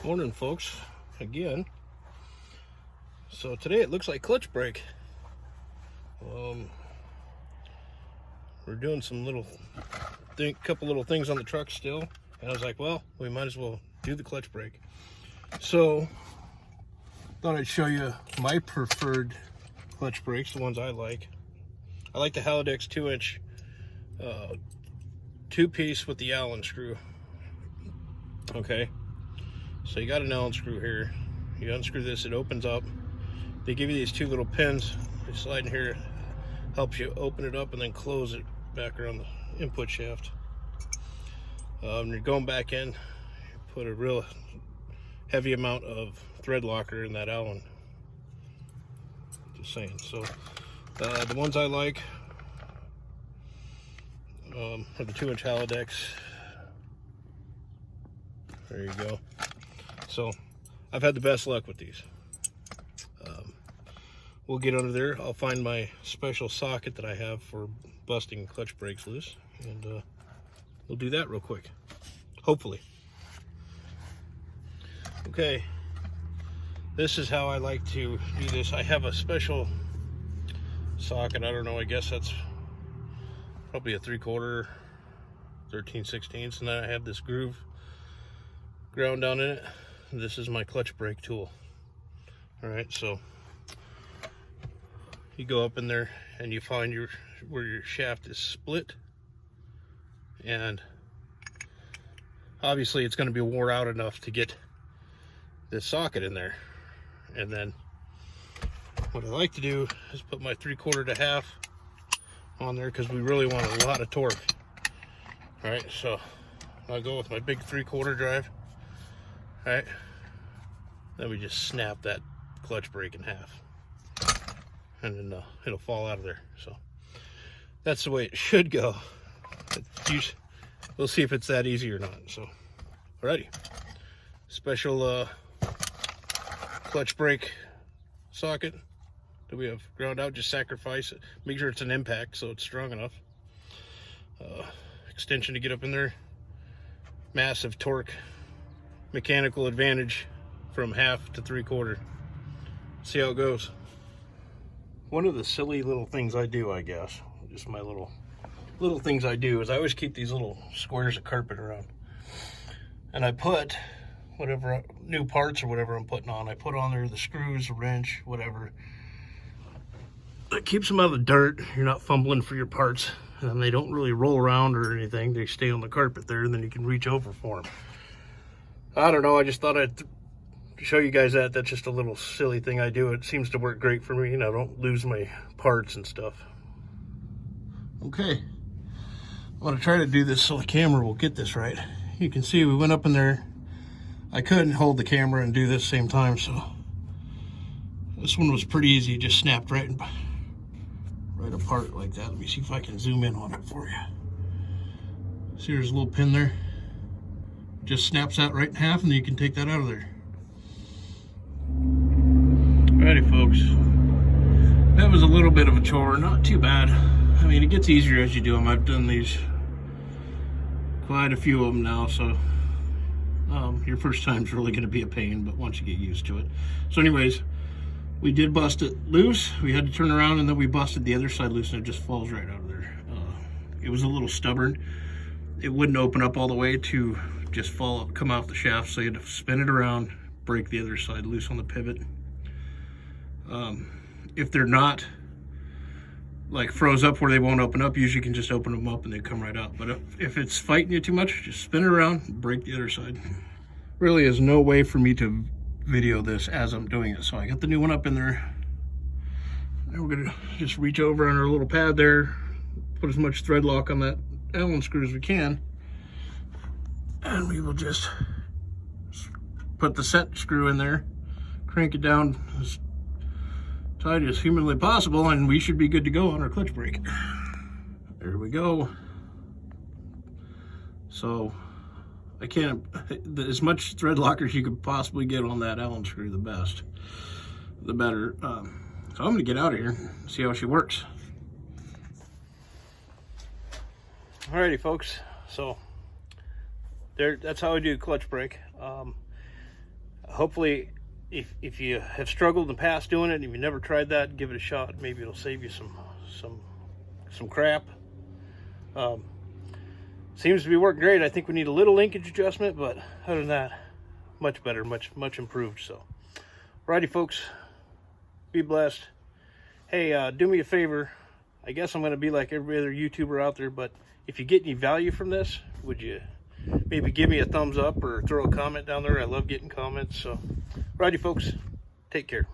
Morning, folks, again. So today it looks like clutch brake. We're doing some couple little things on the truck still, and I was like, well, we might as well do the clutch brake. So thought I'd show you my preferred clutch brakes, the ones I like. I like the Halidex 2-inch two-piece with the Allen screw. Okay, so you got an Allen screw here. You unscrew this, it opens up. They give you these two little pins. They slide in here, helps you open it up and then close it back around the input shaft. You're going back in, you put a real heavy amount of thread locker in that Allen. Just saying. So the ones I like are the 2-inch Halidex. There you go. So I've had the best luck with these. We'll get under there. I'll find my special socket that I have for busting clutch brakes loose, and we'll do that real quick, hopefully. Okay, this is how I like to do this. I have a special socket. I don't know, I guess that's probably a 3/4 13/16, and then I have this groove ground down in it. This is my clutch brake tool. All right, so you go up in there and you find where your shaft is split, and obviously it's going to be wore out enough to get this socket in there. And then what I like to do is put my 3/4 to 1/2 on there, because we really want a lot of torque. All right, so I'll go with my big 3/4 drive. All right, then we just snap that clutch brake in half, and then it'll fall out of there. So that's the way it should go. We'll see if it's that easy or not. So alrighty, special clutch brake socket that we have ground out. Just sacrifice it, make sure it's an impact so it's strong enough. Extension to get up in there, massive torque, mechanical advantage from 1/2 to 3/4. See how it goes. One of the silly little things I do, I guess, just my little things I do, is I always keep these little squares of carpet around, and I put whatever new parts or whatever I'm putting on, I put on there the screws, the wrench, whatever. It keeps them out of the dirt. You're not fumbling for your parts, and they don't really roll around or anything. They stay on the carpet there, and then you can reach over for them. I don't know, I just thought I'd show you guys that. That's just a little silly thing I do. It seems to work great for me, you know, I don't lose my parts and stuff. Okay, I'm gonna try to do this so the camera will get this right. You can see we went up in there. I couldn't hold the camera and do this same time, so this one was pretty easy. It just snapped right apart like that. Let me see if I can zoom in on it for you. See, there's a little pin there. Just snaps that right in half, and then you can take that out of there. Alrighty, folks, that was a little bit of a chore, not too bad. I mean, it gets easier as you do them. I've done these, quite a few of them now, so your first time's really going to be a pain, but once you get used to it. So anyways, we did bust it loose. We had to turn around, and then we busted the other side loose, and it just falls right out of there. It was a little stubborn. It wouldn't open up all the way to just come off the shaft, so you had to spin it around, break the other side loose on the pivot. If they're not like froze up where they won't open up, usually you can just open them up and they come right out. But if it's fighting you too much, just spin it around, break the other side. Really is no way for me to video this as I'm doing it. So I got the new one up in there, and we're gonna just reach over on our little pad there, put as much thread lock on that Allen screw as we can, and we will just put the set screw in there, crank it down as tight as humanly possible, and we should be good to go on our clutch brake. There we go. So I can't, as much thread locker as you could possibly get on that Allen screw, the better. So I'm gonna get out of here and see how she works. Alrighty, folks, so that's how I do clutch brake. hopefully, if you have struggled in the past doing it and you've never tried that, give it a shot. Maybe it'll save you some crap. Seems to be working great. I think we need a little linkage adjustment, but other than that, much better, much improved. So, righty, folks, be blessed. Hey, do me a favor. I guess I'm going to be like every other YouTuber out there, but if you get any value from this, would you maybe give me a thumbs up or throw a comment down there? I love getting comments. So, righty, folks, take care.